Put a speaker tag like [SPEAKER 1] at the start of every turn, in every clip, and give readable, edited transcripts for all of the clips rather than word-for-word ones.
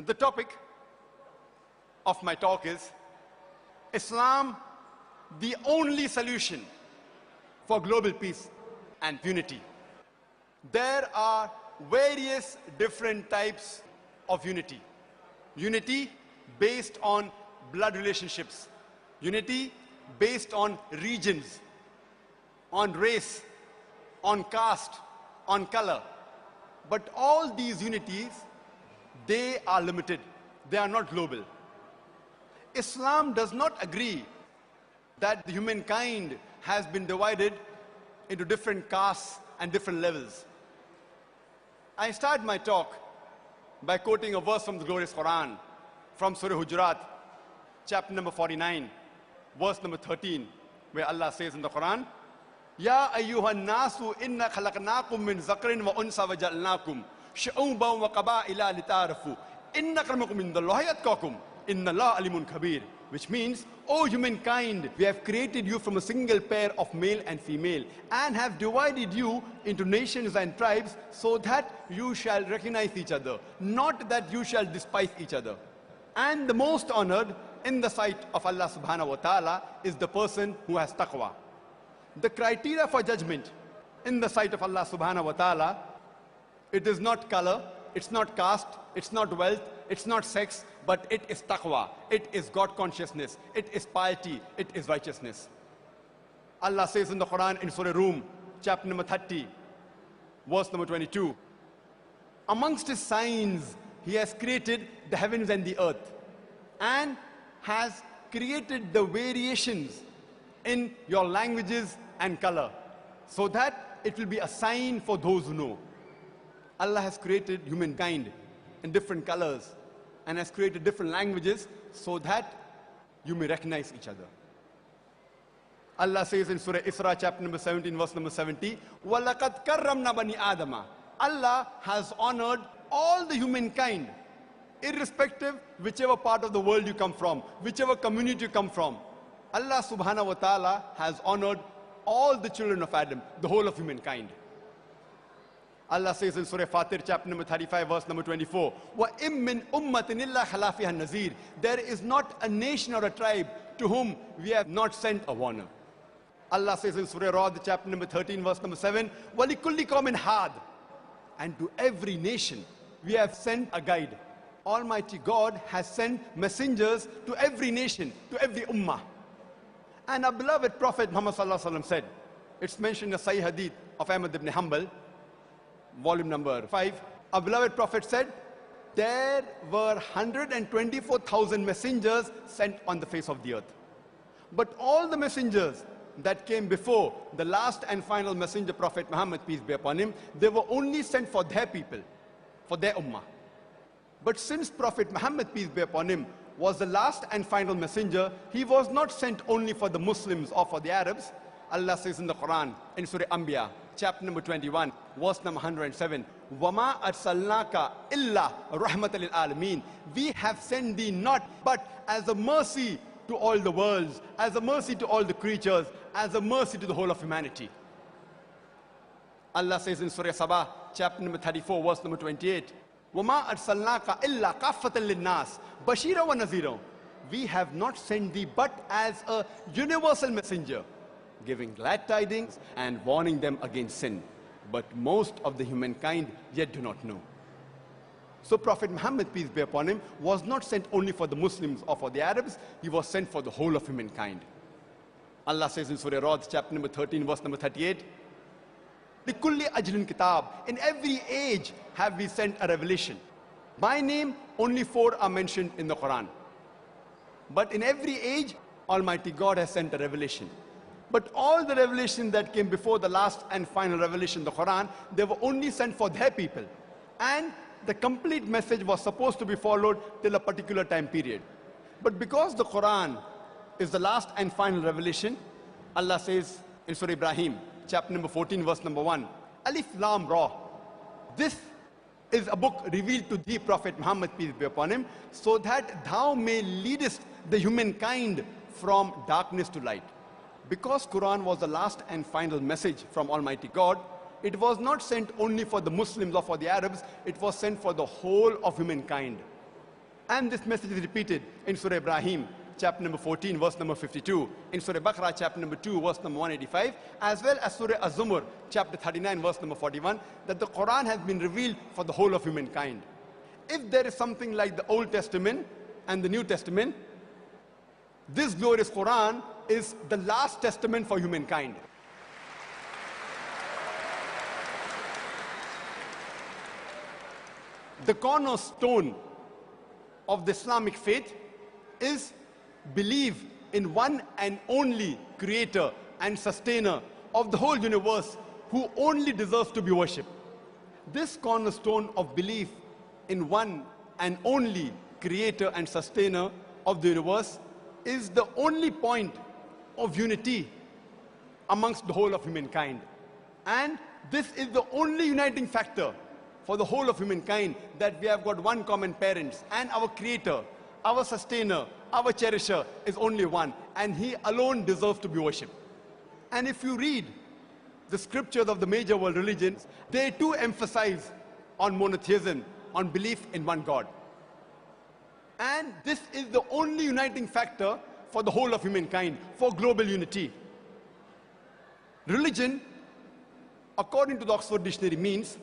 [SPEAKER 1] The topic of my talk is Islam, the only solution for global peace and unity. There are various different types of unity. Unity based on blood relationships. Unity based on regions, on race, on caste, on color. But all these unities, they are limited. They are not global. Islam does not agree that the humankind has been divided into different castes and different levels. I start my talk by quoting a verse from the glorious Quran, from Surah Hujurat, chapter number 49, verse number 13, where Allah says in the Quran, Ya ayyuhan nasu inna khalaqnakum min zakarin wa unsa wa ja'alnakum shu'uban wa qaba'ila lita'arafu inna akramakum indallahi atqakum inna Allaha alimun kabir. Which means, O humankind, we have created you from a single pair of male and female and have divided you into nations and tribes so that you shall recognize each other, not that you shall despise each other. And the most honored in the sight of Allah subhanahu wa ta'ala is the person who has taqwa. The criteria for judgment in the sight of Allah subhanahu wa ta'ala, it is not color, it's not caste, it's not wealth, it's not sex, but it is taqwa, it is God consciousness, it is piety, it is righteousness. Allah says in the Quran in Surah Rum, chapter number 30, verse number 22, amongst his signs, he has created the heavens and the earth and has created the variations in your languages and color, so that it will be a sign for those who know. Allah has created humankind in different colors and has created different languages so that you may recognize each other. Allah says in Surah Isra, chapter number 17, verse number 70, وَلَقَدْ كَرَّمْنَا بَنِي آدَمَ. Allah has honored all the humankind, irrespective whichever part of the world you come from, whichever community you come from. Allah subhanahu wa ta'ala has honored all the children of Adam, the whole of humankind. Allah says in Surah Fatir, chapter number 35, verse number 24, وَإِم مِّنْ أُمَّةٍ إِلَّا خَلَا فِيهَا النَّذِيرُ. There is not a nation or a tribe to whom we have not sent a warner. Allah says in Surah Ra'd, chapter number 13, verse number 7, وَلِكُلِّ قَوْمٍ هَادٍ. And to every nation we have sent a guide. Almighty God has sent messengers to every nation, to every ummah. And our beloved Prophet Muhammad sallallahu alaihi wasallam said, it's mentioned in the Sahih Hadith of Ahmad ibn Hanbal, volume number 5, our beloved Prophet said, there were 124,000 messengers sent on the face of the earth. But all the messengers that came before the last and final messenger, Prophet Muhammad, peace be upon him, they were only sent for their people, for their ummah. But since Prophet Muhammad, peace be upon him, was the last and final messenger, he was not sent only for the Muslims or for the Arabs. Allah says in the Quran, in Surah Anbiya, chapter number 21, verse number 107, وَمَا أَرْسَلْنَاكَ إِلَّا رَحْمَةً لِلْعَالَمِينَ. We have sent thee not but as a mercy to all the worlds, as a mercy to all the creatures, as a mercy to the whole of humanity. Allah says in Surah Sabah, chapter number 34, verse number 28, وَمَا أَرْسَلْنَاكَ إِلَّا كَافَّةً لِلنَّاسِ بَشِيرًا وَنَذِيرًا. We have not sent thee but as a universal messenger, giving glad tidings and warning them against sin. But most of the humankind yet do not know. So Prophet Muhammad, peace be upon him, was not sent only for the Muslims or for the Arabs, he was sent for the whole of humankind. Allah says in Surah Ra'd, chapter number 13, verse number 38, لِكُلِّ أَجْلٍ كِتَابٍ. In every age have we sent a revelation. By name, only 4 are mentioned in the Quran. But in every age, Almighty God has sent a revelation. But all the revelations that came before the last and final revelation, the Quran, they were only sent for their people. And the complete message was supposed to be followed till a particular time period. But because the Quran is the last and final revelation, Allah says in Surah Ibrahim, chapter number 14, verse number 1, Alif Lam Ra. This is a book revealed to thee, Prophet Muhammad, peace be upon him, so that thou may leadest the humankind from darkness to light. Because Quran was the last and final message from Almighty God, it was not sent only for the Muslims or for the Arabs, it was sent for the whole of humankind. And this message is repeated in Surah Ibrahim, chapter number 14, verse number 52, in Surah Baqarah, chapter number 2, verse number 185, as well as Surah Az-Zumar, chapter 39, verse number 41, that the Quran has been revealed for the whole of humankind. If there is something like the Old Testament and the New Testament, this glorious Quran is the last testament for humankind. The cornerstone of the Islamic faith is belief in one and only creator and sustainer of the whole universe who only deserves to be worshipped. This cornerstone of belief in one and only creator and sustainer of the universe is the only point of unity amongst the whole of humankind. And this is the only uniting factor for the whole of humankind, that we have got one common parents, and our creator, our sustainer, our cherisher is only one, and he alone deserves to be worshipped. And if you read the scriptures of the major world religions, they too emphasize on monotheism, on belief in one God. And this is the only uniting factor for the whole of humankind, for global unity. Religion, according to the Oxford Dictionary, means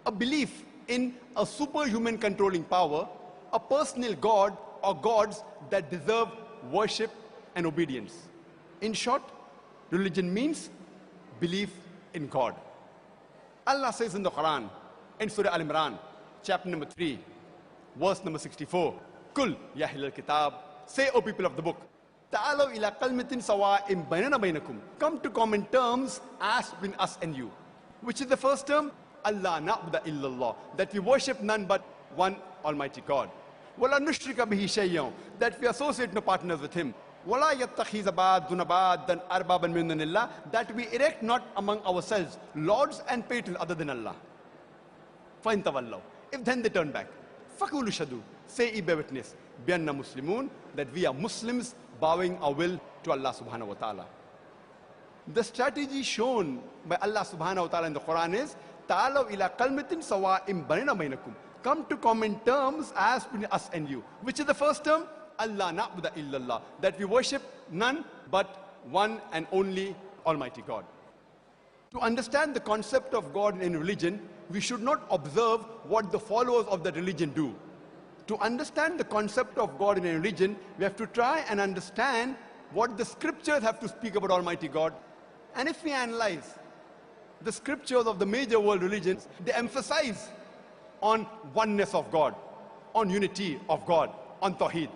[SPEAKER 1] a belief in a superhuman controlling power, a personal God or gods that deserve worship and obedience. In short, religion means belief in God. Allah says in the Quran, in Surah Al-Imran, chapter number 3, verse number 64, Kul ya ahlal kitab, say, O people of the book, ta'alaw ila kalmatin sawa'im bainana bainakum, come to common terms as between us and you. Which is the first term? Allah na'budu illallah, that we worship none but one Almighty God. Wala nushrika bihi shay'an, that we associate no partners with Him. Wala yattakhiza ba'duna ba'dan arbaban min dunillah, that we erect not among ourselves lords and patrons other than Allah. Fa in tawallaw, if then they turn back, faqulu shadu, say ye bear witness, bi anna muslimun, that we are Muslims bowing our will to Allah subhanahu wa ta'ala. The strategy shown by Allah subhanahu wa ta'ala in the Quran is ta'alaw ila kalmatin sawa'im bainana bainakum, come to common terms as between us and you. Which is the first term? Allah na'budu illallah, that we worship none but one and only Almighty God. To understand the concept of God in religion, we should not observe what the followers of that religion do. To understand the concept of God in a religion, we have to try and understand what the scriptures have to speak about Almighty God. And if we analyze the scriptures of the major world religions, they emphasize on oneness of God, on unity of God, on Tawheed.